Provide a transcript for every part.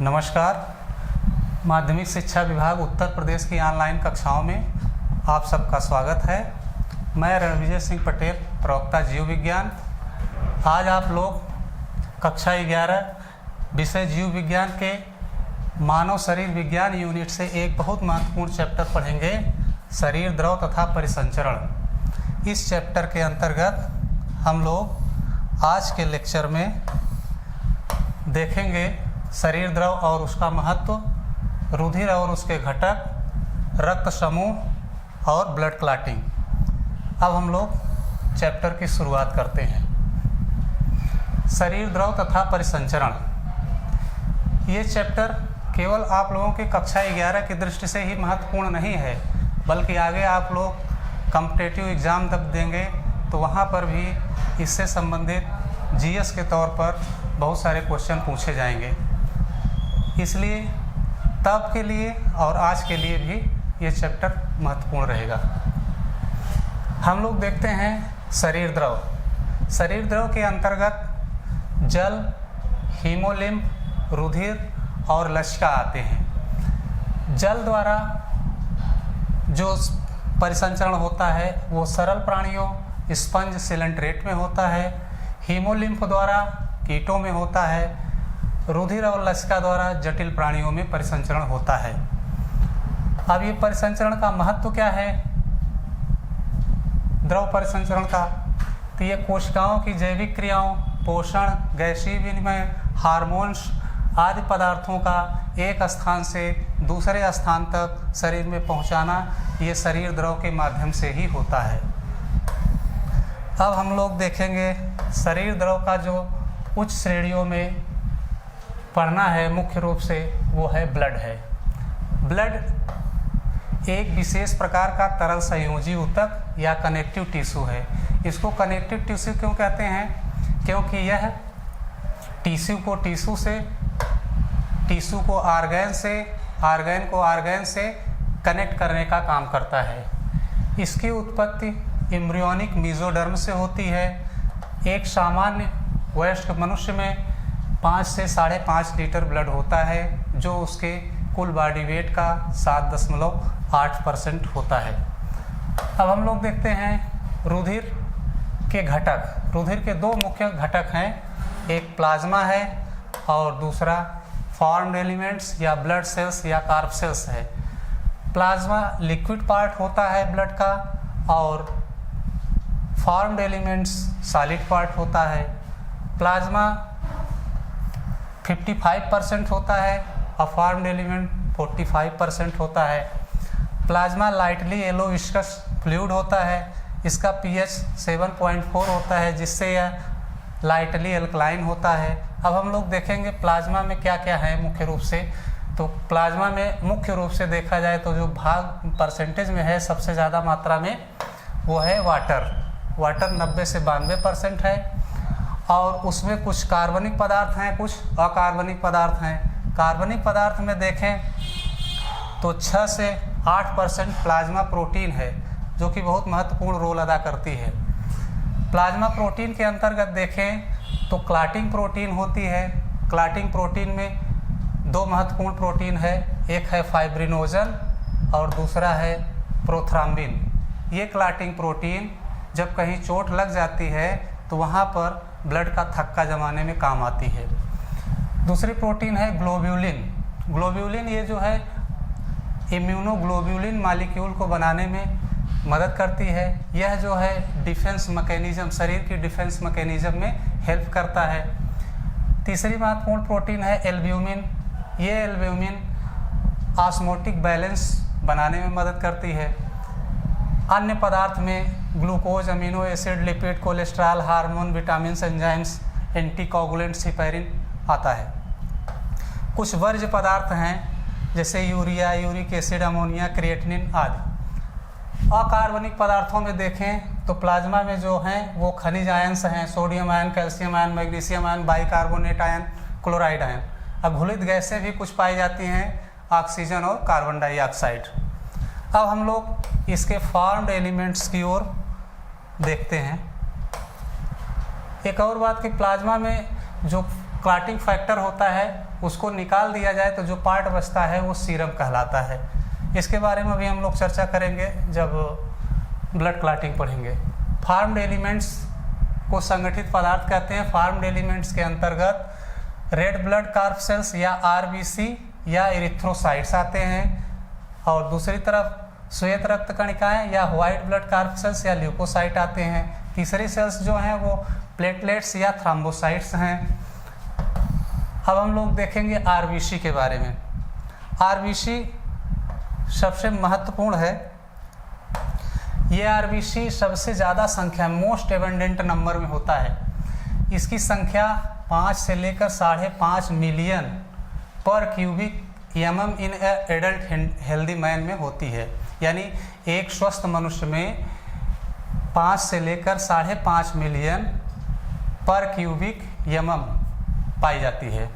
नमस्कार। माध्यमिक शिक्षा विभाग उत्तर प्रदेश की ऑनलाइन कक्षाओं में आप सबका स्वागत है। मैं रणविजय सिंह पटेल, प्रवक्ता जीव विज्ञान। आज आप लोग कक्षा 11 विषय जीव विज्ञान के मानव शरीर विज्ञान यूनिट से एक बहुत महत्वपूर्ण चैप्टर पढ़ेंगे, शरीर द्रव तथा परिसंचरण। इस चैप्टर के अंतर्गत हम लोग आज के लेक्चर में देखेंगे शरीर द्रव और उसका महत्व, रुधिर और उसके घटक, रक्त समूह और ब्लड क्लॉटिंग। अब हम लोग चैप्टर की शुरुआत करते हैं। शरीर द्रव तथा परिसंचरण। ये चैप्टर केवल आप लोगों की कक्षा 11 की दृष्टि से ही महत्वपूर्ण नहीं है, बल्कि आगे आप लोग कॉम्पिटिटिव एग्ज़ाम तक देंगे तो वहाँ पर भी इससे संबंधित जीएस के तौर पर बहुत सारे क्वेश्चन पूछे जाएंगे। इसलिए तब के लिए और आज के लिए भी ये चैप्टर महत्वपूर्ण रहेगा। हम लोग देखते हैं शरीर द्रव। शरीर द्रव के अंतर्गत जल, हीमोलिम्फ, रुधिर और लसिका आते हैं। जल द्वारा जो परिसंचरण होता है वो सरल प्राणियों स्पंज सिलेंट्रेट में होता है। हीमोलिम्फ द्वारा कीटों में होता है। रुधिर और लसिका द्वारा जटिल प्राणियों में परिसंचरण होता है। अब ये परिसंचरण का महत्व क्या है द्रव परिसंचरण का? तो ये कोशिकाओं की जैविक क्रियाओं, पोषण, गैसीय विनिमय, हार्मोन्स आदि पदार्थों का एक स्थान से दूसरे स्थान तक शरीर में पहुंचाना ये शरीर द्रव के माध्यम से ही होता है। अब हम लोग देखेंगे शरीर द्रव का जो उच्च श्रेणियों में पढ़ना है मुख्य रूप से वो है ब्लड है। ब्लड एक विशेष प्रकार का तरल संयोजी ऊतक या कनेक्टिव टिश्यू है। इसको कनेक्टिव टिश्यू क्यों कहते हैं? क्योंकि यह टिश्यू को टिश्यू से, टिश्यू को आर्गन से, आर्गन को आर्गन से कनेक्ट करने का काम करता है। इसकी उत्पत्ति एम्ब्रियोनिक मेसोडर्म से होती है। एक सामान्य वयस्क मनुष्य में 5 से 5.5 लीटर ब्लड होता है, जो उसके कुल बॉडी वेट का 7.8% होता है। अब हम लोग देखते हैं रुधिर के घटक। रुधिर के दो मुख्य घटक हैं, एक प्लाज्मा है और दूसरा फॉर्म्ड एलिमेंट्स या ब्लड सेल्स या कार्ब सेल्स है। प्लाज्मा लिक्विड पार्ट होता है ब्लड का और फॉर्म्ड एलिमेंट्स सॉलिड पार्ट होता है। प्लाज्मा 55% होता है और फॉर्म्ड एलिमेंट 45% होता है। Plasma lightly yellow viscous fluid होता है। इसका पीएच 7.4 होता है, जिससे यह लाइटली एल्कलाइन होता है। अब हम लोग देखेंगे प्लाज्मा में क्या क्या है मुख्य रूप से। तो प्लाज्मा में मुख्य रूप से देखा जाए तो जो भाग परसेंटेज में है सबसे ज़्यादा मात्रा में वो है वाटर। वाटर 90 से 92% है और उसमें कुछ कार्बनिक पदार्थ हैं, कुछ अकार्बनिक पदार्थ हैं। कार्बनिक पदार्थ में देखें तो 6 से 8% प्लाज्मा प्रोटीन है, जो कि बहुत महत्वपूर्ण रोल अदा करती है। प्लाज्मा प्रोटीन के अंतर्गत देखें तो क्लॉटिंग प्रोटीन होती है। क्लॉटिंग प्रोटीन में दो महत्वपूर्ण प्रोटीन है, एक है फाइब्रिनोजन और दूसरा है प्रोथ्राम्बिन। ये क्लॉटिंग प्रोटीन जब कहीं चोट लग जाती है तो वहाँ पर ब्लड का थक्का जमाने में काम आती है। दूसरी प्रोटीन है ग्लोब्यूलिन। ग्लोब्यूलिन ये जो है इम्यूनोग्लोब्यूलिन मॉलिक्यूल को बनाने में मदद करती है। यह जो है डिफेंस मैकेनिज्म, शरीर की डिफेंस मैकेनिज्म में हेल्प करता है। तीसरी महत्वपूर्ण प्रोटीन है एल्ब्यूमिन। ये एल्ब्यूमिन ऑस्मोटिक बैलेंस बनाने में मदद करती है। अन्य पदार्थ में glucose, amino acid, lipid, cholesterol, hormone, vitamin, enzymes, anticoagulants, heparin आता है। कुछ वर्ज्य पदार्थ हैं जैसे urea, uric acid, ammonia, creatinine आदि। अकार्बनिक पदार्थों में देखें तो प्लाज्मा में जो हैं वो खनिज आयन्स हैं, sodium ion, calcium ion, magnesium ion, bicarbonate ion, chloride ion. अघुलित गैसें भी कुछ पाई जाती हैं, ऑक्सीजन और कार्बन डाइऑक्साइड। अब हम लोग इसके फॉर्म्ड एलिमेंट्स की ओर देखते हैं। एक और बात कि प्लाज्मा में जो क्लॉटिंग फैक्टर होता है उसको निकाल दिया जाए तो जो पार्ट बचता है वो सीरम कहलाता है। इसके बारे में भी हम लोग चर्चा करेंगे जब ब्लड क्लॉटिंग पढ़ेंगे। फार्म्ड एलिमेंट्स को संगठित पदार्थ कहते हैं। फार्म्ड एलिमेंट्स के अंतर्गत रेड ब्लड कार्पसेल्स या आरबीसी या इरिथ्रोसाइट्स आते हैं, और दूसरी तरफ श्वेत रक्त कणिकाएं या व्हाइट ब्लड कार्पसेल्स या ल्यूकोसाइट आते हैं। तीसरी सेल्स जो हैं वो प्लेटलेट्स या थ्रोम्बोसाइट्स हैं। अब हम लोग देखेंगे आरबीसी के बारे में। आरबीसी सबसे महत्वपूर्ण है। ये आरबीसी सबसे ज़्यादा संख्या मोस्ट एबंडेंट नंबर में होता है। इसकी संख्या 5 से लेकर 5.5 मिलियन पर cubic mm in adult healthy man में होती है। यानी एक स्वस्थ मनुष्य में 5 से लेकर 5.5 मिलियन पर क्यूबिक mm पाई जाती है।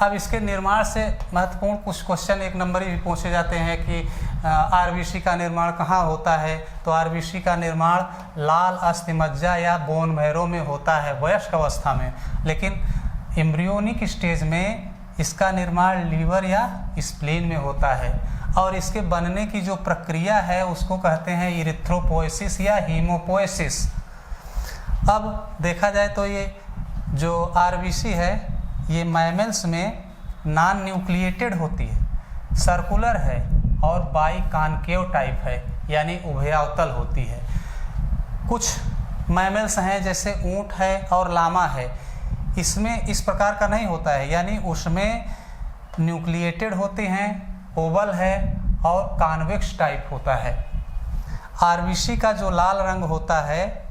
अब इसके निर्माण से महत्वपूर्ण कुछ क्वेश्चन एक नंबर ही पूछे जाते हैं कि आरबीसी का निर्माण कहाँ होता है। तो आरबीसी का निर्माण लाल अस्थिमज्जा या बोन मैरो में होता है वयस्क अवस्था में, लेकिन एम्ब्रियोनिक स्टेज में इसका निर्माण लीवर या स्प्लीन में होता है। और इसके बनने की जो प्रक्रिया है उसको कहते हैं इरिथ्रोपोएसिस या हीमोपोएसिस। अब देखा जाए तो ये जो आरबीसी है ये मैमल्स में नॉन न्यूक्लिएटेड होती है, सर्कुलर है और बाइकॉन्केव टाइप है, यानी उभयावतल होती है। कुछ मैमल्स हैं जैसे ऊंट है और लामा है, इसमें इस प्रकार का नहीं होता है, यानी उसमें न्यूक्लिएटेड होते हैं, ओवल है और कॉन्वेक्स टाइप होता है। आरबीसी का जो लाल रंग होता है,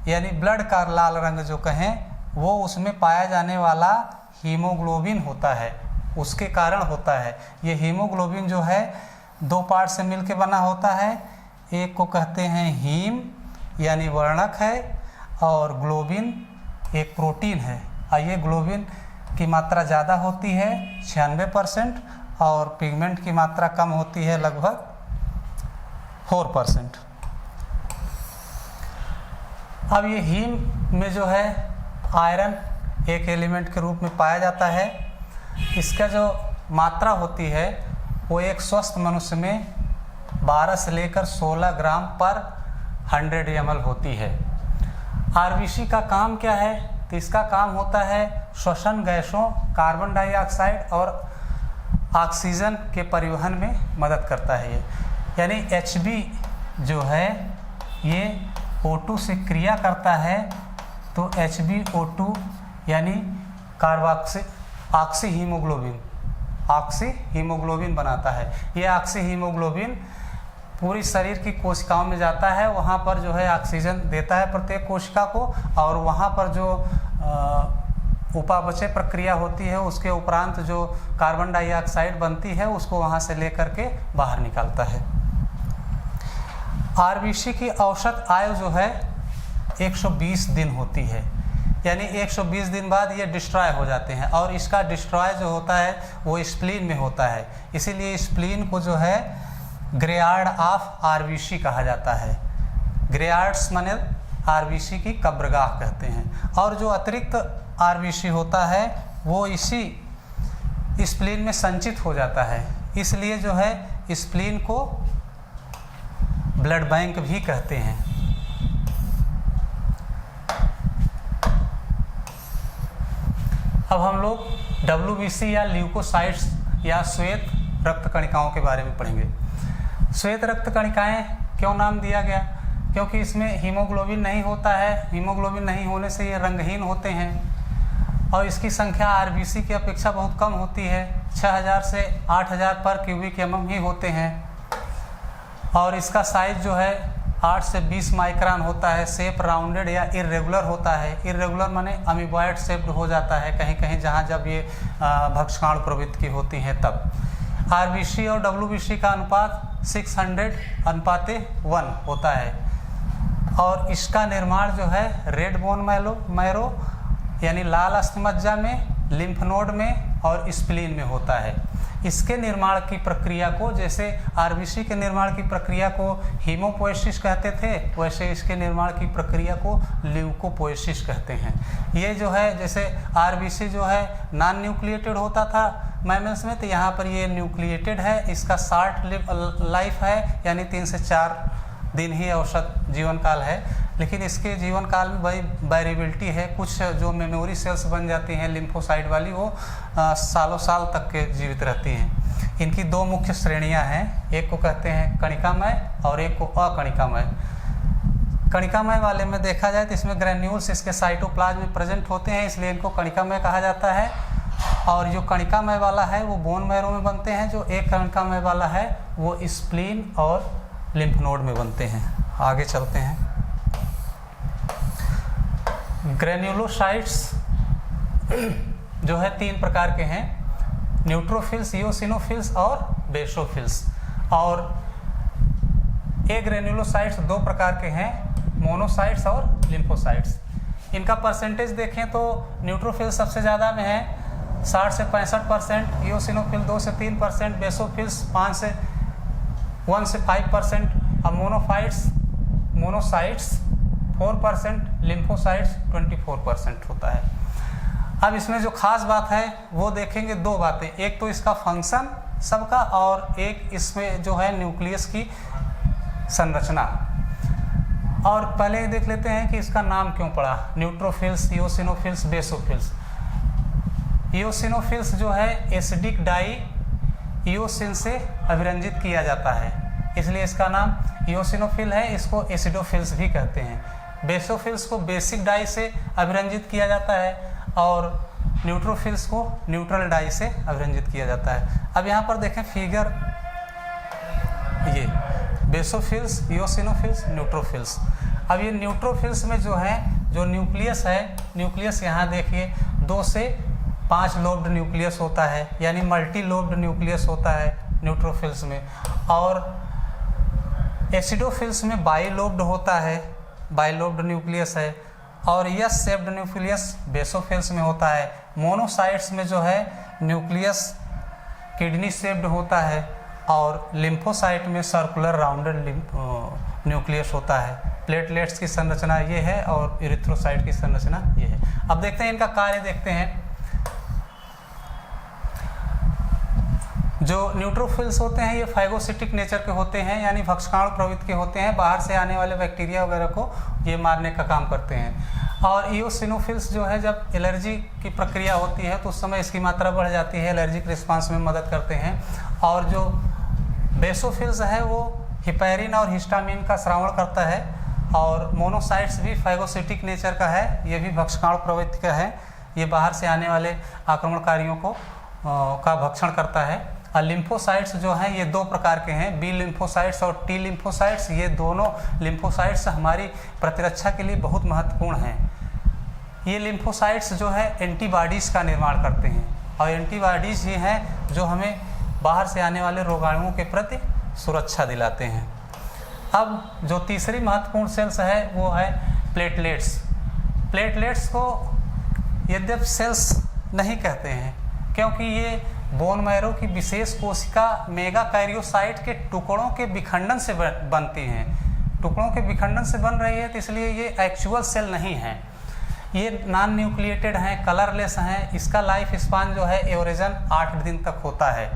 यानी ब्लड का लाल रंग जो कहें, वो उसमें पाया जाने वाला हीमोग्लोबिन होता है, उसके कारण होता है। ये हीमोग्लोबिन जो है 2 पार्ट से मिलकर बना होता है। एक को कहते हैं हीम यानी वर्णक है, और ग्लोबिन एक प्रोटीन है। और ये ग्लोबिन की मात्रा ज़्यादा होती है 96%, और पिगमेंट की मात्रा कम होती है लगभग 4%। अब ये हीम में जो है आयरन एक एलिमेंट के रूप में पाया जाता है। इसका जो मात्रा होती है वो एक स्वस्थ मनुष्य में 12 से लेकर 16 ग्राम पर 100 ml होती है। आरबीसी का काम क्या है? तो इसका काम होता है श्वसन गैसों कार्बन डाइऑक्साइड और ऑक्सीजन के परिवहन में मदद करता है ये। यानी HB जो है ये O2 से क्रिया करता है, तो HbO2 यानी ऑक्सी हीमोग्लोबिन बनाता है। ये ऑक्सी हीमोग्लोबिन पूरी शरीर की कोशिकाओं में जाता है, वहाँ पर जो है ऑक्सीजन देता है प्रत्येक कोशिका को, और वहाँ पर जो उपापचय प्रक्रिया होती है उसके उपरांत जो कार्बन डाइऑक्साइड बनती है उसको वहाँ से लेकर के बाहर निकालता है। आरबीसी की औसत आयु जो है 120 दिन होती है, यानी 120 दिन बाद ये डिस्ट्रॉय हो जाते हैं, और इसका डिस्ट्रॉय जो होता है वो स्प्लीन में होता है। इसीलिए स्प्लीन को जो है ग्रेयार्ड ऑफ आरबीसी कहा जाता है। ग्रेयार्ड्स माने आरबीसी की कब्रगाह कहते हैं। और जो अतिरिक्त आरबीसी होता है वो इसी स्प्लीन में संचित हो जाता है, इसलिए जो है स्प्लीन को ब्लड बैंक भी कहते हैं। अब हम लोग WBC या ल्यूकोसाइट्स या श्वेत रक्त कणिकाओं के बारे में पढ़ेंगे। श्वेत रक्त कणिकाएं क्यों नाम दिया गया? क्योंकि इसमें हीमोग्लोबिन नहीं होता है। हीमोग्लोबिन नहीं होने से ये रंगहीन होते हैं, और इसकी संख्या आरबीसी की अपेक्षा बहुत कम होती है। 6000 से 8000 पर क्यूबिक mm ही होते हैं, और इसका साइज जो है 8 से 20 माइक्रोन होता है। शेप राउंडेड या इरेगुलर होता है। इरेगुलर माने अमीबॉइड शेप्ड हो जाता है कहीं कहीं, जहाँ जब ये भक्षकाणु प्रवृत्ति की होती हैं तब। आरबीसी और WBC का अनुपात 600:1 होता है, और इसका निर्माण जो है रेड बोन मैरो यानी लाल अस्थिमज्जा में, लिम्फ नोड में और स्प्लीन में होता है। इसके निर्माण की प्रक्रिया को, जैसे आरबीसी के निर्माण की प्रक्रिया को हीमोपोएसिस कहते थे, वैसे इसके निर्माण की प्रक्रिया को ल्यूकोपोएसिस कहते हैं। ये जो है, जैसे आरबीसी जो है नॉन न्यूक्लिएटेड होता था मैमल्स में, तो यहाँ पर ये न्यूक्लिएटेड है। इसका शॉर्ट लाइफ है, यानी 3 से 4 दिन ही औसत जीवन काल है, लेकिन इसके जीवन काल में बड़ी वेरिएबिलिटी है। कुछ जो मेमोरी सेल्स बन जाती हैं लिम्फोसाइट वाली, वो सालों साल तक के जीवित रहती हैं। इनकी 2 मुख्य श्रेणियां हैं, एक को कहते हैं कणिकामय और एक को अकणिकामय। कणिकामय वाले में देखा जाए तो इसमें ग्रैन्यूल्स इसके साइटोप्लाज्म में प्रेजेंट होते हैं, इसलिए इनको कणिकामय कहा जाता है। और जो कणिकामय वाला है वो बोन मैरो में बनते हैं, जो एक कणिकामय वाला है वो स्प्लीन और लिम्फ नोड में बनते हैं। आगे चलते हैं। ग्रेन्युलोसाइट्स जो है 3 प्रकार के हैं, न्यूट्रोफिल्स, इओसिनोफिल्स और बेसोफिल्स। और ये ग्रेन्युलोसाइट्स 2 प्रकार के हैं, मोनोसाइट्स और लिम्फोसाइट्स। इनका परसेंटेज देखें तो न्यूट्रोफिल सबसे ज़्यादा में है, 60 से 65%, इओसिनोफिल 2 से 3%, बेसोफिल्स 1 से 5%, और मोनोसाइट्स 4%, लिम्फोसाइट्स 24% होता है। अब इसमें जो खास बात है वो देखेंगे 2 बातें, एक तो इसका फंक्शन सबका, और एक इसमें जो है न्यूक्लियस की संरचना। और पहले देख लेते हैं कि इसका नाम क्यों पड़ा, न्यूट्रोफिल्स, इओसिनोफिल्स, बेसोफिल्स। इओसिनोफिल्स जो है एसिडिक डाई इओसिन से अभिरंजित किया जाता है, इसलिए इसका नाम इओसिनोफिल है। इसको एसिडोफिल्स भी कहते हैं। बेसोफिल्स को बेसिक डाई से अभिरंजित किया जाता है, और न्यूट्रोफिल्स को न्यूट्रल डाई से अभिरंजित किया जाता है। अब यहाँ पर देखें फिगर, ये बेसोफिल्स, इओसिनोफिल्स, न्यूट्रोफिल्स। अब ये न्यूट्रोफिल्स में जो है, जो न्यूक्लियस है, न्यूक्लियस यहाँ देखिए 2 से 5 लोब्ड न्यूक्लियस होता है, यानी मल्टी लोब्ड न्यूक्लियस होता है न्यूट्रोफिल्स में। और एसिडोफिल्स में बाइलोब्ड होता है, बाइलोब्ड न्यूक्लियस है। और यस शेप्ड न्यूक्लियस बेसोफिल्स में होता है। मोनोसाइट्स में जो है न्यूक्लियस किडनी शेप्ड होता है, और लिम्फोसाइट में सर्कुलर राउंडेड न्यूक्लियस होता है। प्लेटलेट्स की संरचना ये है और इरिथ्रोसाइट की संरचना ये है। अब देखते हैं इनका कार्य देखते हैं। जो न्यूट्रोफिल्स होते हैं ये फाइगोसिटिक नेचर के होते हैं, यानी भक्षकाणु प्रवृत्ति के होते हैं, बाहर से आने वाले बैक्टीरिया वगैरह को ये मारने का काम करते हैं। और इओसिनोफिल्स जो है जब एलर्जी की प्रक्रिया होती है तो उस समय इसकी मात्रा बढ़ जाती है, एलर्जिक रिस्पांस में मदद करते हैं। और जो बेसोफिल्स है वो हिपैरिन और हिस्टामिन का स्रावण करता है। और मोनोसाइट्स भी फाइगोसिटिक नेचर का है, ये भी भक्षकाणु प्रवृत्ति का है, ये बाहर से आने वाले आक्रमणकारियों को का भक्षण करता है। और लिम्फोसाइट्स जो हैं ये 2 प्रकार के हैं, बी लिम्फोसाइट्स और टी लिम्फोसाइट्स। ये दोनों लिम्फोसाइट्स हमारी प्रतिरक्षा के लिए बहुत महत्वपूर्ण हैं। ये लिम्फोसाइट्स जो है एंटीबॉडीज़ का निर्माण करते हैं, और एंटीबॉडीज़ ये हैं जो हमें बाहर से आने वाले रोगाणुओं के प्रति सुरक्षा दिलाते हैं। अब जो तीसरी महत्वपूर्ण सेल्स है वो है प्लेटलेट्स। प्लेटलेट्स को यद्यपि सेल्स नहीं कहते हैं, क्योंकि ये बोन मैरो की विशेष कोशिका मेगाकैरियोसाइट के टुकड़ों के विखंडन से बनती हैं। टुकड़ों के विखंडन से बन रही है, तो इसलिए ये एक्चुअल सेल नहीं है। ये नॉन न्यूक्लिएटेड हैं, कलरलेस हैं। इसका लाइफ स्पान जो है एवरेजन 8 दिन तक होता है।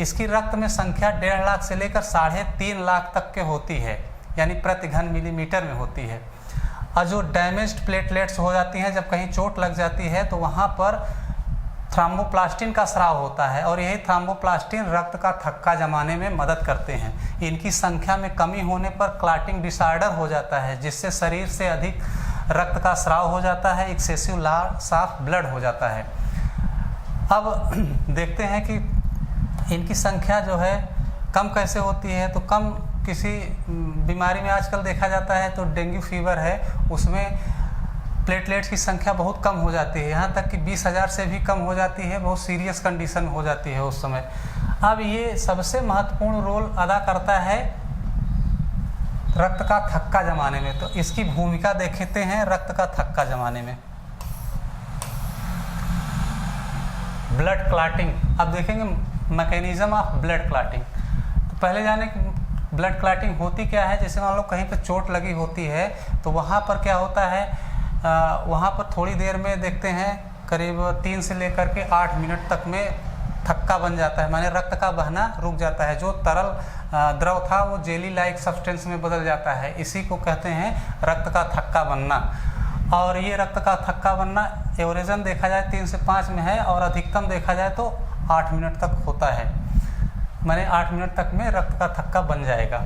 इसकी रक्त में संख्या 1.5 लाख से लेकर 3.5 लाख तक के होती है, यानी प्रति घन मिलीमीटर में होती है। और जो डैमेज्ड प्लेटलेट्स हो जाती हैं, जब कहीं चोट लग जाती है तो वहाँ पर थ्रोम्बोप्लास्टिन का स्राव होता है, और यही थ्रोम्बोप्लास्टिन रक्त का थक्का जमाने में मदद करते हैं। इनकी संख्या में कमी होने पर क्लॉटिंग डिसऑर्डर हो जाता है, जिससे शरीर से अधिक रक्त का स्राव हो जाता है, एक्सेसिव लॉस ऑफ ब्लड हो जाता है। अब देखते हैं कि इनकी संख्या जो है कम कैसे होती है। तो कम किसी बीमारी में आजकल देखा जाता है, तो डेंगू फीवर है, उसमें प्लेटलेट्स की संख्या बहुत कम हो जाती है, यहाँ तक कि 20,000 से भी कम हो जाती है, बहुत सीरियस कंडीशन हो जाती है उस समय। अब ये सबसे महत्वपूर्ण रोल अदा करता है रक्त का थक्का जमाने में। तो इसकी भूमिका देखते हैं रक्त का थक्का जमाने में। ब्लड क्लॉटिंग, अब देखेंगे मैकेनिज्म ऑफ ब्लड क्लॉटिंग। तो पहले जाने कि ब्लड क्लॉटिंग होती क्या है। जैसे मान लो कहीं पर चोट लगी होती है तो वहाँ पर क्या होता है, वहाँ पर थोड़ी देर में देखते हैं करीब 3 से लेकर के 8 मिनट तक में थक्का बन जाता है, माने रक्त का बहना रुक जाता है। जो तरल द्रव था वो जेली लाइक सब्सटेंस में बदल जाता है। इसी को कहते हैं रक्त का थक्का बनना। और ये रक्त का थक्का बनना एवरेजन देखा जाए 3 से 5 में है और अधिकतम देखा जाए तो 8 मिनट तक होता है। माने 8 मिनट तक में रक्त का थक्का बन जाएगा।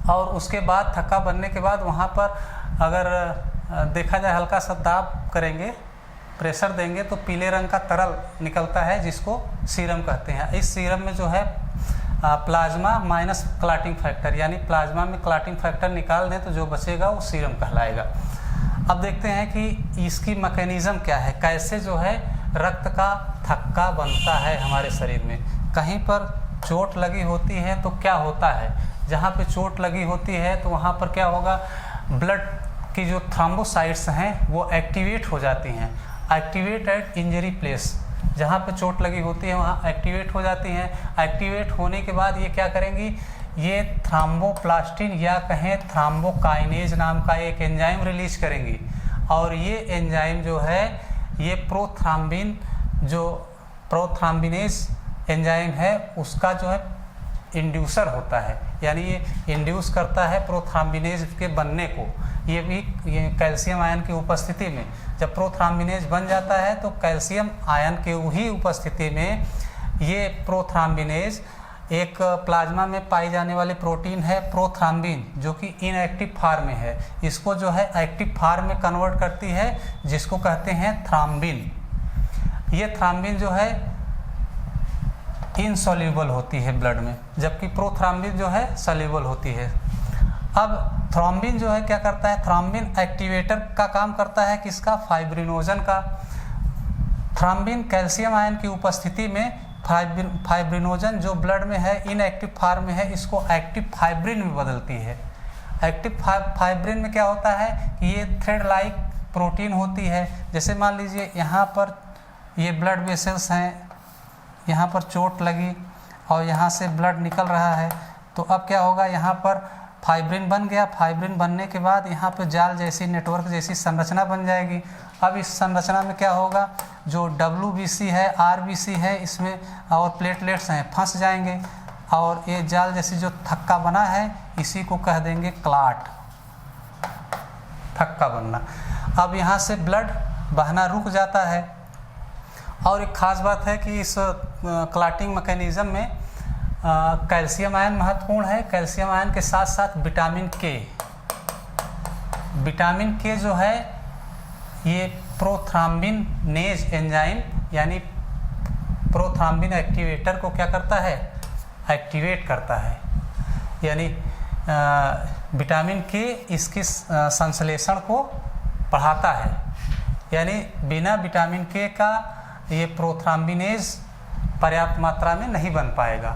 और उसके बाद थक्का बनने के बाद वहाँ पर अगर देखा जाए हल्का सा दाब करेंगे, प्रेशर देंगे तो पीले रंग का तरल निकलता है जिसको सीरम कहते हैं। इस सीरम में जो है प्लाज्मा माइनस क्लॉटिंग फैक्टर, यानी प्लाज्मा में क्लॉटिंग फैक्टर निकाल दें तो जो बचेगा वो सीरम कहलाएगा। अब देखते हैं कि इसकी मैकेनिज्म क्या है, कैसे जो है रक्त का थक्का बनता है हमारे शरीर में। कहीं पर चोट लगी होती है तो क्या होता है, जहाँ पे चोट लगी होती है तो वहाँ पर क्या होगा, ब्लड की जो थ्रोम्बोसाइट्स हैं वो एक्टिवेट हो जाती हैं। एक्टिवेट एट इंजरी प्लेस, जहाँ पे चोट लगी होती है वहाँ एक्टिवेट हो जाती हैं। एक्टिवेट होने के बाद ये क्या करेंगी, ये थ्रोम्बोप्लास्टिन या कहें थ्रोम्बोकाइनेज नाम का एक एंजाइम रिलीज करेंगी। और ये एंजाइम जो है ये प्रोथ्राम्बिन, जो प्रोथ्राम्बिनेज एंजाइम है उसका जो है इंड्यूसर होता है, यानी ये इंड्यूस करता है प्रोथ्राम्बिनेज के बनने को। ये भी कैल्शियम आयन की उपस्थिति में जब प्रोथ्राम्बिनेज बन जाता है तो कैल्शियम आयन के ही उपस्थिति में ये प्रोथ्राम्बिनेज एक प्लाज्मा में पाई जाने वाली प्रोटीन है प्रोथ्राम्बिन, जो कि इनएक्टिव फॉर्म में है। इसको जो है एक्टिव फॉर्म में कन्वर्ट करती है जिसको कहते हैं थ्रोम्बिन। ये थ्रोम्बिन जो है इनसॉल्यूबल होती है ब्लड में, जबकि प्रोथ्राम्बिन जो है सॉल्यूबल होती है। अब थ्रोम्बिन जो है क्या करता है, थ्रोम्बिन एक्टिवेटर का काम करता है किसका, फाइब्रिनोजन का। थ्रोम्बिन कैल्शियम आयन की उपस्थिति में फाइब्रिनोजन जो ब्लड में है इनएक्टिव फॉर्म में है, इसको एक्टिव फाइब्रिन में बदलती है। एक्टिव फाइब्रिन में क्या होता है कि ये थ्रेड लाइक प्रोटीन होती है। जैसे मान लीजिए यहाँ पर ये ब्लड वेसल्स हैं, यहाँ पर चोट लगी और यहाँ से ब्लड निकल रहा है, तो अब क्या होगा, यहाँ पर फाइब्रिन बन गया। फाइब्रिन बनने के बाद यहाँ पे जाल जैसी, नेटवर्क जैसी संरचना बन जाएगी। अब इस संरचना में क्या होगा, जो WBC है, RBC है इसमें और प्लेटलेट्स हैं फंस जाएंगे और ये जाल जैसी जो थक्का बना है इसी को कह देंगे क्लॉट, थक्का बनना। अब यहाँ से ब्लड बहना रुक जाता है। और एक ख़ास बात है कि इस क्लॉटिंग मैकेनिज्म में कैल्शियम आयन महत्वपूर्ण है। कैल्शियम आयन के साथ साथ विटामिन के, विटामिन के जो है ये प्रोथ्राम्बिनेज एंजाइम यानी प्रोथ्राम्बिन एक्टिवेटर को क्या करता है, एक्टिवेट करता है। यानी विटामिन के इसकी संश्लेषण को बढ़ाता है। यानी बिना विटामिन के का ये प्रोथ्राम्बिनेज पर्याप्त मात्रा में नहीं बन पाएगा,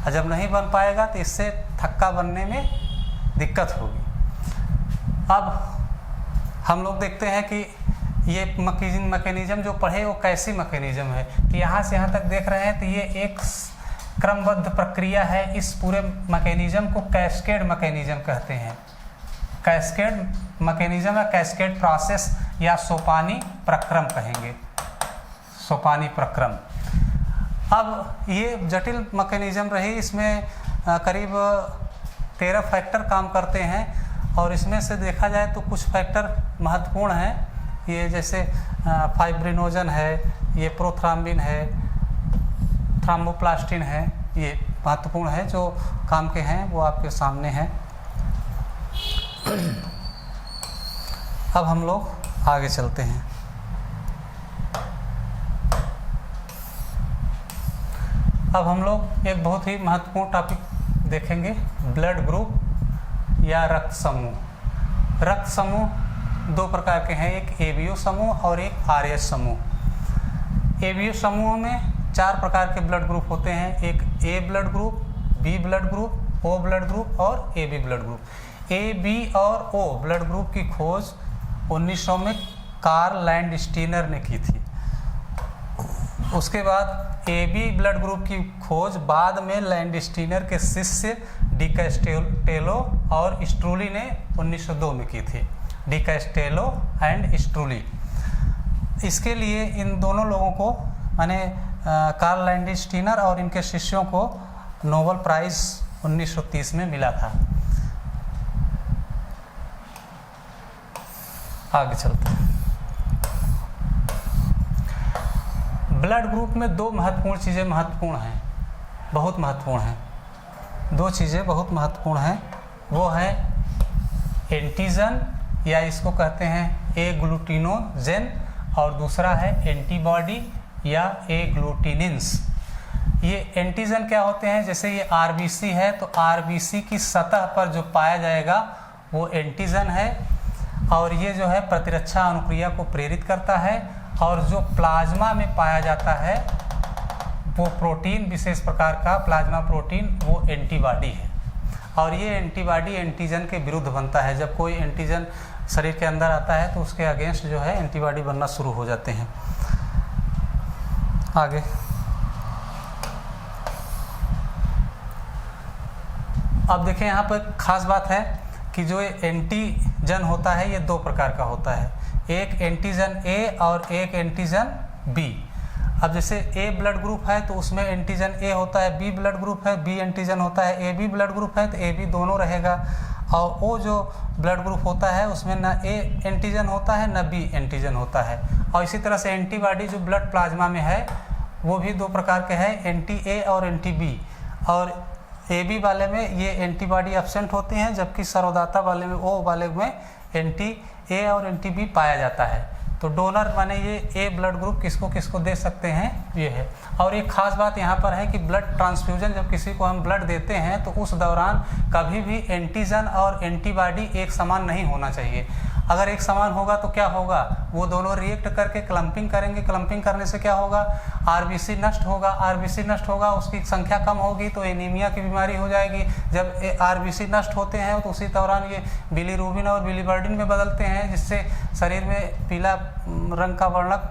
और जब नहीं बन पाएगा तो इससे थक्का बनने में दिक्कत होगी। अब हम लोग देखते हैं कि ये मैकेनिज्म जो पढ़े वो कैसी मैकेनिज्म है कि यहाँ से यहाँ तक देख रहे हैं तो ये एक क्रमबद्ध प्रक्रिया है। इस पूरे मैकेनिज्म को कैस्केड मैकेनिज्म कहते हैं। कैस्केड मैकेनिज्म या कैस्केड प्रोसेस या सोपानी प्रक्रम कहेंगे, सोपानी प्रक्रम। अब ये जटिल मैकेनिज्म रही, इसमें करीब 13 फैक्टर काम करते हैं और इसमें से देखा जाए तो कुछ फैक्टर महत्वपूर्ण हैं। ये जैसे फाइब्रिनोजन है, ये प्रोथ्राम्बिन है, थ्रोम्बोप्लास्टिन है, ये महत्वपूर्ण है जो काम के हैं, वो आपके सामने हैं। अब हम लोग आगे चलते हैं। अब हम लोग एक बहुत ही महत्वपूर्ण टॉपिक देखेंगे, ब्लड ग्रुप या रक्त समूह। रक्त समूह 2 प्रकार के हैं, एक ABO समूह और एक RH समूह। ABO समूह में 4 प्रकार के ब्लड ग्रुप होते हैं, एक A blood group, B blood group, O blood group और AB blood group. A, B और O ब्लड ग्रुप की खोज 1900 में कार्ल लैंडस्टीनर ने की थी। उसके बाद AB ब्लड ग्रुप की खोज बाद में लैंडस्टीनर के शिष्य डी कैस्टेलो और स्ट्रूली ने 1902 में की थी। De Castello and Sturli. इसके लिए इन दोनों लोगों को माने कार्ल लैंडस्टीनर और इनके शिष्यों को नोबेल प्राइज़ 1930 में मिला था। आगे चलते हैं। ब्लड ग्रुप में दो महत्वपूर्ण चीज़ें महत्वपूर्ण हैं, बहुत महत्वपूर्ण हैं। दो चीज़ें बहुत महत्वपूर्ण हैं, वो है एंटीजन या इसको कहते हैं एग्लूटिनोजेन, और दूसरा है एंटीबॉडी या एग्लूटिनिन्स। ये एंटीजन क्या होते हैं? जैसे ये आरबीसी है तो आरबीसी की सतह पर जो पाया जाएगा वो एंटीजन है, और ये जो है प्रतिरक्षा अनुक्रिया को प्रेरित करता है। और जो प्लाज्मा में पाया जाता है वो प्रोटीन, विशेष प्रकार का प्लाज्मा प्रोटीन, वो एंटीबॉडी है। और ये एंटीबॉडी एंटीजन के विरुद्ध बनता है। जब कोई एंटीजन शरीर के अंदर आता है तो उसके अगेंस्ट जो है एंटीबॉडी बनना शुरू हो जाते हैं। आगे अब देखें, यहाँ पर खास बात है कि जो एंटीजन होता है ये दो प्रकार का होता है, एक एंटीजन ए और एक एंटीजन बी। अब जैसे ए ब्लड ग्रुप है तो उसमें एंटीजन ए होता है, बी ब्लड ग्रुप है बी एंटीजन होता है, ए बी ब्लड ग्रुप है तो ए बी दोनों रहेगा। और वो जो ब्लड ग्रुप होता है उसमें न ए एंटीजन होता है न बी एंटीजन होता है। और इसी तरह से एंटीबॉडी जो ब्लड प्लाज्मा में है वो भी दो प्रकार के हैं, एंटी ए और एंटी बी। और ए बी वाले में ये एंटीबॉडी एब्सेंट होती हैं, जबकि सर्वदाता वाले में ओ वाले में एंटी ए और एंटी बी पाया जाता है। तो डोनर माने ये ए ब्लड ग्रुप किसको किसको दे सकते हैं ये है। और एक खास बात यहाँ पर है कि ब्लड ट्रांसफ्यूजन जब किसी को हम ब्लड देते हैं तो उस दौरान कभी भी एंटीजन और एंटीबॉडी एक समान नहीं होना चाहिए। अगर एक समान होगा तो क्या होगा, वो दोनों रिएक्ट करके क्लम्पिंग करेंगे। क्लम्पिंग करने से क्या होगा, आरबीसी नष्ट होगा। आरबीसी नष्ट होगा, उसकी संख्या कम होगी तो एनीमिया की बीमारी हो जाएगी। जब आरबीसी नष्ट होते हैं तो उसी दौरान ये बिलीरुबिन और बिलीवर्डिन में बदलते हैं, जिससे शरीर में पीला रंग का वर्णक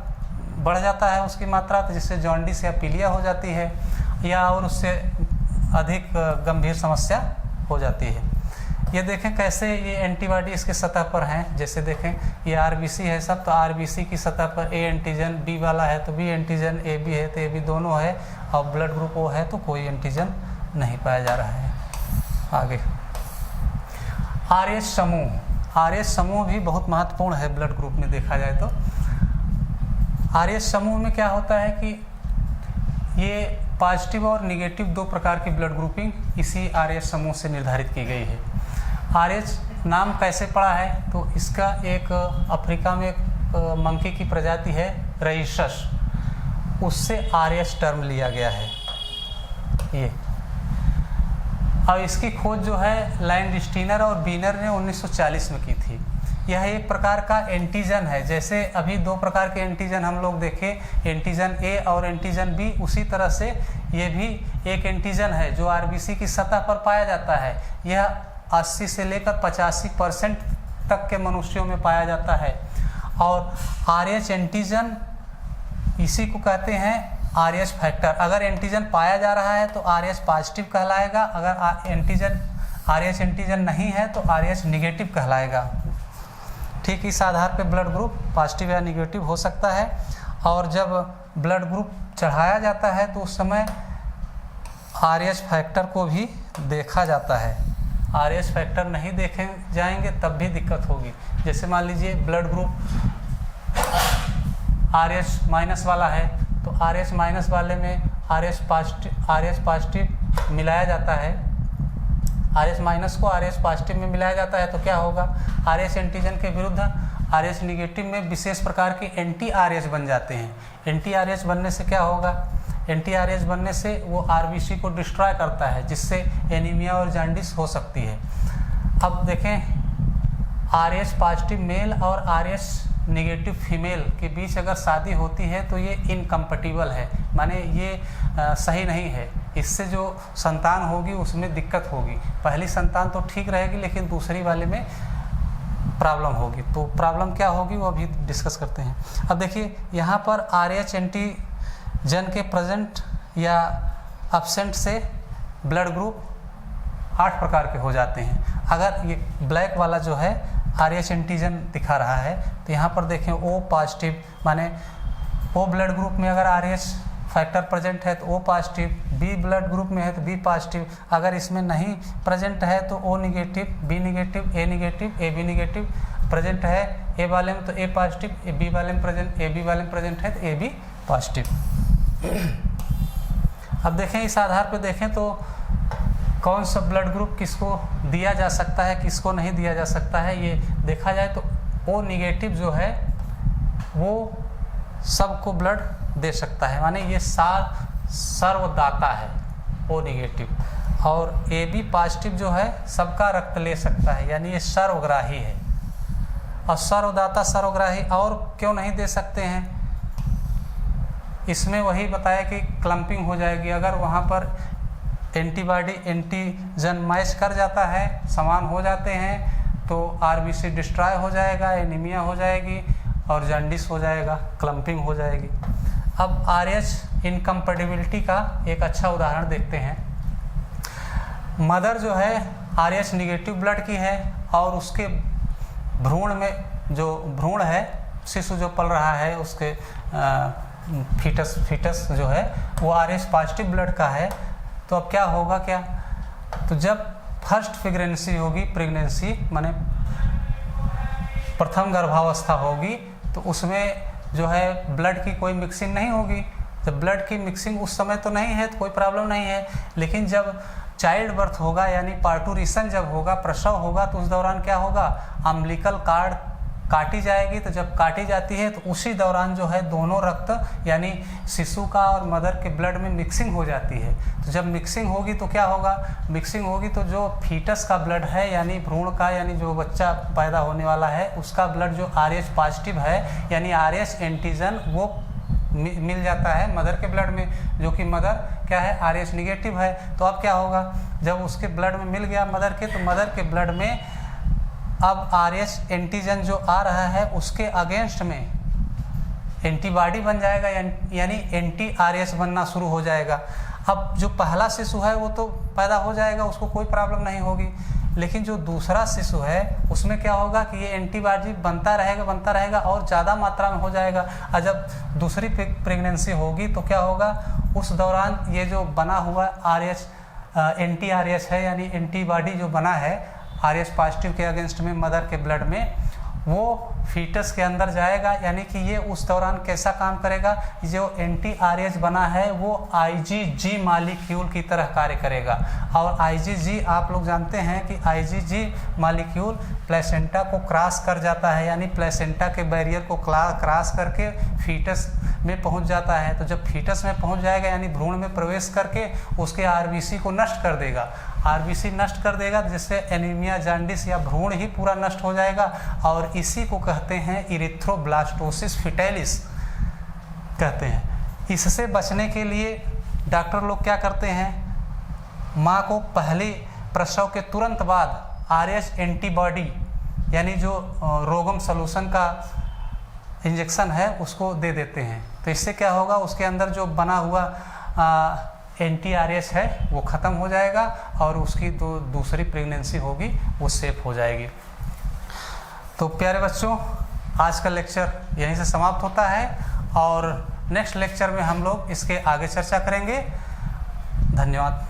बढ़ जाता है उसकी मात्रा, तो जिससे जॉन्डिस या पीलिया हो जाती है या और उससे अधिक गंभीर समस्या हो जाती है। ये देखें कैसे ये एंटीबॉडी इसके सतह पर हैं। जैसे देखें ये आरबीसी है सब, तो आरबीसी की सतह पर ए एंटीजन, बी वाला है तो बी एंटीजन, ए बी है तो ए बी दोनों है, और ब्लड ग्रुप ओ है तो कोई एंटीजन नहीं पाया जा रहा है। आगे आरएच समूह। आरएच समूह भी बहुत महत्वपूर्ण है ब्लड ग्रुप में देखा जाए तो। आरएच समूह में क्या होता है कि ये पॉजिटिव और निगेटिव दो प्रकार की ब्लड ग्रुपिंग इसी आरएच समूह से निर्धारित की गई है। आरएच नाम कैसे पड़ा है, तो इसका एक अफ्रीका में एक मंकी की प्रजाति है रईसस, उससे आरएच टर्म लिया गया है ये। और इसकी खोज जो है लैंडस्टीनर और बीनर ने 1940 में की थी। यह एक प्रकार का एंटीजन है। जैसे अभी दो प्रकार के एंटीजन हम लोग देखे, एंटीजन ए और एंटीजन बी, उसी तरह से ये भी एक एंटीजन है जो आरबीसी की सतह पर पाया जाता है। यह 80 से लेकर 85% तक के मनुष्यों में पाया जाता है। और आरएच एंटीजन इसी को कहते हैं आरएच फैक्टर। अगर एंटीजन पाया जा रहा है तो आरएच पॉजिटिव कहलाएगा, अगर एंटीजन आरएच एंटीजन नहीं है तो आरएच निगेटिव कहलाएगा। ठीक इस आधार पे ब्लड ग्रुप पॉजिटिव या निगेटिव हो सकता है। और जब ब्लड ग्रुप चढ़ाया जाता है तो उस समय आरएच फैक्टर को भी देखा जाता है। आरएच फैक्टर नहीं देखे जाएंगे तब भी दिक्कत होगी। जैसे मान लीजिए ब्लड ग्रुप आरएच माइनस वाला है तो आरएच माइनस वाले में आरएच पॉजिटिव मिलाया जाता है, आरएच माइनस को आरएच पॉजिटिव में मिलाया जाता है तो क्या होगा, आरएच एंटीजन के विरुद्ध आरएच निगेटिव में विशेष प्रकार के एंटी आरएच बन जाते हैं। एंटी आरएच बनने से क्या होगा, एंटी आरएच बनने से वो आरबीसी को डिस्ट्रॉय करता है, जिससे एनीमिया और जॉन्डिस हो सकती है। अब देखें आरएच पॉजिटिव मेल और आरएच निगेटिव फीमेल के बीच अगर शादी होती है तो ये इनकम्पैटिबल है, माने ये सही नहीं है। इससे जो संतान होगी उसमें दिक्कत होगी। पहली संतान तो ठीक रहेगी लेकिन दूसरी वाले में प्रॉब्लम होगी। तो प्रॉब्लम क्या होगी वो अभी डिस्कस करते हैं। अब देखिए यहाँ पर आरएच एंटी जन के प्रेजेंट या एब्सेंट से ब्लड ग्रुप 8 प्रकार के हो जाते हैं। अगर ये ब्लैक वाला जो है RH एंटीजन दिखा रहा है तो यहाँ पर देखें O पॉजिटिव, माने O ब्लड ग्रुप में अगर RH फैक्टर प्रेजेंट है तो O positive, B blood group में है तो B पॉजिटिव, अगर इसमें नहीं प्रेजेंट है तो O negative, B negative, A negative, AB negative, present है A वाले में तो A पॉजिटिव, B वाले में प्रेजेंट, AB वाले में प्रेजेंट है तो AB पॉजिटिव। अब देखें इस आधार पर देखें तो कौन सा ब्लड ग्रुप किसको दिया जा सकता है, किसको नहीं दिया जा सकता है। ये देखा जाए तो O निगेटिव जो है वो सबको ब्लड दे सकता है, माने ये सर्वदाता है O निगेटिव, और AB पॉजिटिव जो है सबका रक्त ले सकता है, यानी ये सर्वग्राही है। और सर्वदाता सर्वग्राही और क्यों नहीं दे सकते हैं, इसमें वही बताया कि क्लम्पिंग हो जाएगी। अगर वहाँ पर एंटीबॉडी एंटीजन मैच कर जाता है, समान हो जाते हैं, तो RBC डिस्ट्रॉय हो जाएगा, एनीमिया हो जाएगी और जॉन्डिस हो जाएगा, क्लम्पिंग हो जाएगी। अब RH इनकम्पैटिबिलिटी का एक अच्छा उदाहरण देखते हैं। मदर जो है RH निगेटिव ब्लड की है और उसके भ्रूण में जो भ्रूण है, शिशु जो पल रहा है, उसके फीटस जो है वो RH पॉजिटिव ब्लड का है। तो अब क्या होगा, क्या तो जब फर्स्ट प्रेगनेंसी माने प्रथम गर्भावस्था होगी तो उसमें जो है ब्लड की कोई मिक्सिंग नहीं होगी। जब ब्लड की मिक्सिंग उस समय तो नहीं है तो कोई प्रॉब्लम नहीं है, लेकिन जब चाइल्ड बर्थ होगा यानी पार्टूरिशन जब होगा, प्रसव होगा, तो उस दौरान क्या होगा, अम्बिलिकल कार्ड काटी जाएगी। तो जब काटी जाती है तो उसी दौरान जो है दोनों रक्त यानी शिशु का और मदर के ब्लड में मिक्सिंग हो जाती है। तो जब मिक्सिंग होगी तो क्या होगा, मिक्सिंग होगी तो जो फीटस का ब्लड है यानी भ्रूण का, यानी जो बच्चा पैदा होने वाला है उसका ब्लड जो RH पॉजिटिव है यानी RH एंटीजन वो मिल जाता है मदर के ब्लड में, जो कि मदर क्या है RH निगेटिव है। तो अब क्या होगा, जब उसके ब्लड में मिल गया मदर के, तो मदर के ब्लड में अब RH एंटीजन जो आ रहा है उसके अगेंस्ट में एंटीबॉडी बन जाएगा, यानी एंटी RH बनना शुरू हो जाएगा। अब जो पहला शिशु है वो तो पैदा हो जाएगा, उसको कोई प्रॉब्लम नहीं होगी, लेकिन जो दूसरा शिशु है उसमें क्या होगा कि ये एंटीबॉडी बनता रहेगा और ज़्यादा मात्रा में हो जाएगा। और जब दूसरी प्रेगनेंसी होगी तो क्या होगा, उस दौरान ये जो बना हुआ RH एंटी RH है यानी एंटीबॉडी जो बना है RH पॉजिटिव के अगेंस्ट में मदर के ब्लड में, वो फीटस के अंदर जाएगा, यानी कि ये उस दौरान कैसा काम करेगा, जो एंटी RH बना है वो IgG मॉलिक्यूल की तरह कार्य करेगा। और IgG आप लोग जानते हैं कि IgG मॉलिक्यूल प्लेसेंटा को क्रॉस कर जाता है, यानी प्लेसेंटा के बैरियर को क्रॉस करके फीटस में पहुंच जाता है। तो जब फीटस में पहुंच जाएगा यानी भ्रूण में प्रवेश करके उसके RBC को नष्ट कर देगा, RBC नष्ट कर देगा, जिससे एनीमिया, जॉन्डिस या भ्रूण ही पूरा नष्ट हो जाएगा। और इसी को कहते हैं इरिथ्रोब्लास्टोसिस फिटेलिस कहते हैं। इससे बचने के लिए डॉक्टर लोग क्या करते हैं, माँ को पहले प्रसव के तुरंत बाद RH एंटीबॉडी यानी जो रोगम सॉल्यूशन का इंजेक्शन है उसको दे देते हैं। तो इससे क्या होगा, उसके अंदर जो बना हुआ एंटी RH है वो ख़त्म हो जाएगा और उसकी दूसरी प्रेगनेंसी होगी वो सेफ हो जाएगी। तो प्यारे बच्चों, आज का लेक्चर यहीं से समाप्त होता है और नेक्स्ट लेक्चर में हम लोग इसके आगे चर्चा करेंगे। धन्यवाद।